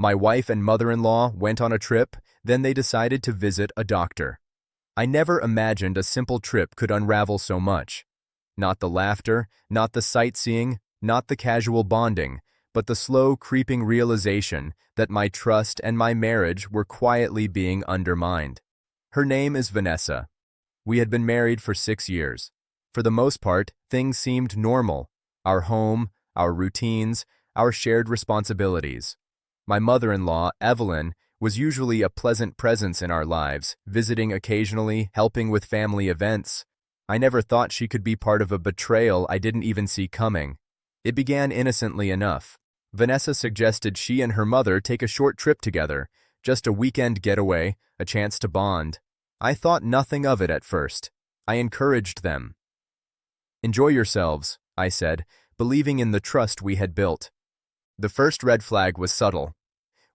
My wife and mother-in-law went on a trip, then they decided to visit a doctor. I never imagined a simple trip could unravel so much. Not the laughter, not the sightseeing, not the casual bonding, but the slow, creeping realization that my trust and my marriage were quietly being undermined. Her name is Vanessa. We had been married for 6 years. For the most part, things seemed normal. Our home, our routines, our shared responsibilities. My mother-in-law, Evelyn, was usually a pleasant presence in our lives, visiting occasionally, helping with family events. I never thought she could be part of a betrayal I didn't even see coming. It began innocently enough. Vanessa suggested she and her mother take a short trip together, just a weekend getaway, a chance to bond. I thought nothing of it at first. I encouraged them. "Enjoy yourselves," I said, believing in the trust we had built. The first red flag was subtle.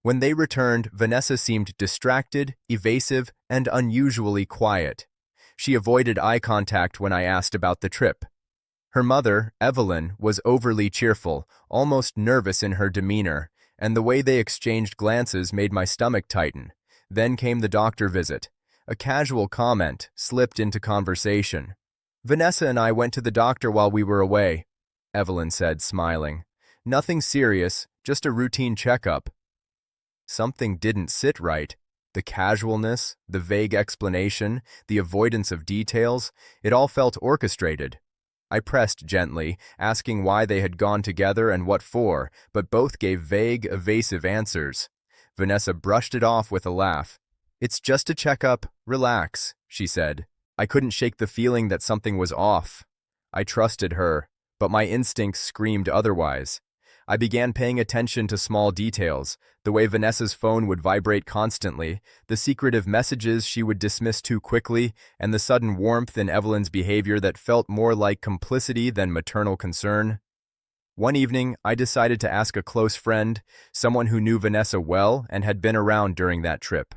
When they returned, Vanessa seemed distracted, evasive, and unusually quiet. She avoided eye contact when I asked about the trip. Her mother, Evelyn, was overly cheerful, almost nervous in her demeanor, and the way they exchanged glances made my stomach tighten. Then came the doctor visit. A casual comment slipped into conversation. "Vanessa and I went to the doctor while we were away," Evelyn said, smiling. "Nothing serious, just a routine checkup." Something didn't sit right. The casualness, the vague explanation, the avoidance of details, it all felt orchestrated. I pressed gently, asking why they had gone together and what for, but both gave vague, evasive answers. Vanessa brushed it off with a laugh. "It's just a checkup, relax," she said. I couldn't shake the feeling that something was off. I trusted her, but my instincts screamed otherwise. I began paying attention to small details, the way Vanessa's phone would vibrate constantly, the secretive messages she would dismiss too quickly, and the sudden warmth in Evelyn's behavior that felt more like complicity than maternal concern. One evening, I decided to ask a close friend, someone who knew Vanessa well and had been around during that trip.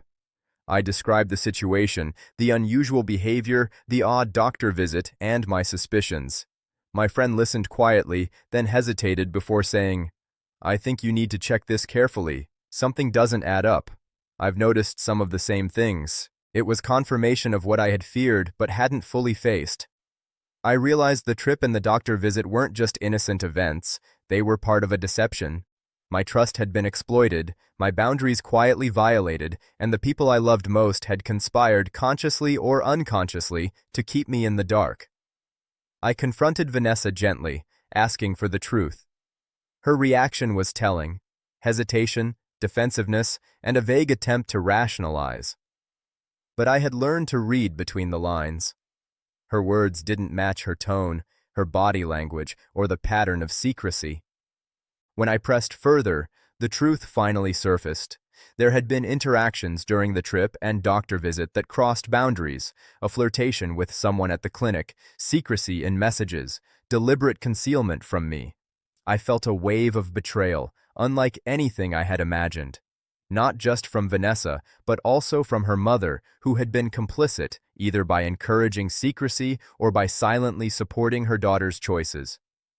I described the situation, the unusual behavior, the odd doctor visit, and my suspicions. My friend listened quietly, then hesitated before saying, "I think you need to check this carefully. Something doesn't add up. I've noticed some of the same things." It was confirmation of what I had feared but hadn't fully faced. I realized the trip and the doctor visit weren't just innocent events, they were part of a deception. My trust had been exploited, my boundaries quietly violated, and the people I loved most had conspired consciously or unconsciously to keep me in the dark. I confronted Vanessa gently, asking for the truth. Her reaction was telling: hesitation, defensiveness, and a vague attempt to rationalize. But I had learned to read between the lines. Her words didn't match her tone, her body language, or the pattern of secrecy. When I pressed further, the truth finally surfaced. There had been interactions during the trip and doctor visit that crossed boundaries, a flirtation with someone at the clinic, secrecy in messages, deliberate concealment from me. I felt a wave of betrayal, unlike anything I had imagined. Not just from Vanessa, but also from her mother, who had been complicit, either by encouraging secrecy or by silently supporting her daughter's choices.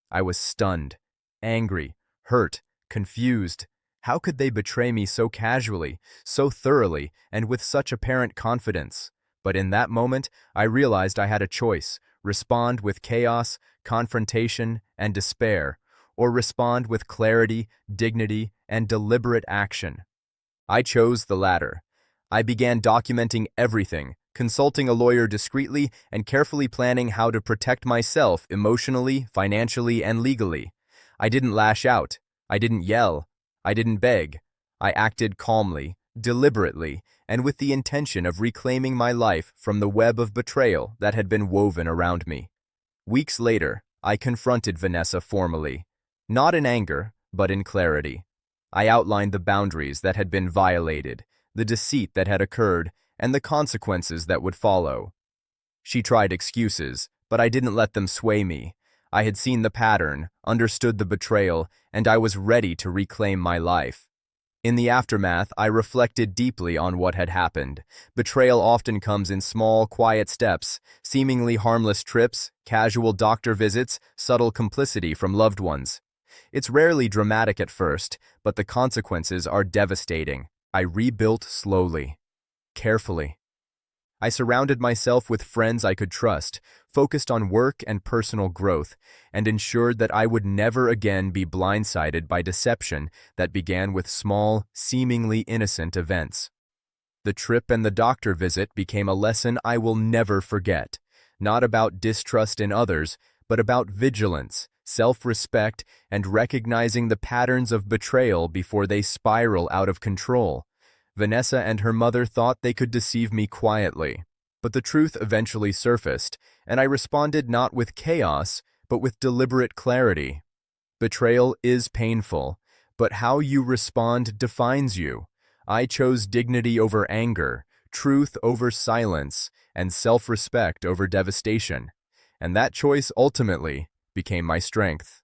I was stunned, angry, hurt, confused. How could they betray me so casually, so thoroughly, and with such apparent confidence? But in that moment, I realized I had a choice: respond with chaos, confrontation, and despair, or respond with clarity, dignity, and deliberate action. I chose the latter. I began documenting everything, consulting a lawyer discreetly, and carefully planning how to protect myself emotionally, financially, and legally. I didn't lash out. I didn't yell. I didn't beg. I acted calmly, deliberately, and with the intention of reclaiming my life from the web of betrayal that had been woven around me. Weeks later, I confronted Vanessa formally, not in anger, but in clarity. I outlined the boundaries that had been violated, the deceit that had occurred, and the consequences that would follow. She tried excuses, but I didn't let them sway me. I had seen the pattern, understood the betrayal, and I was ready to reclaim my life. In the aftermath, I reflected deeply on what had happened. Betrayal often comes in small, quiet steps, seemingly harmless trips, casual doctor visits, subtle complicity from loved ones. It's rarely dramatic at first, but the consequences are devastating. I rebuilt slowly, carefully. I surrounded myself with friends I could trust, focused on work and personal growth, and ensured that I would never again be blindsided by deception that began with small, seemingly innocent events. The trip and the doctor visit became a lesson I will never forget, not about distrust in others, but about vigilance, self-respect, and recognizing the patterns of betrayal before they spiral out of control. Vanessa and her mother thought they could deceive me quietly, but the truth eventually surfaced, and I responded not with chaos, but with deliberate clarity. Betrayal is painful, but how you respond defines you. I chose dignity over anger, truth over silence, and self-respect over devastation, and that choice ultimately became my strength.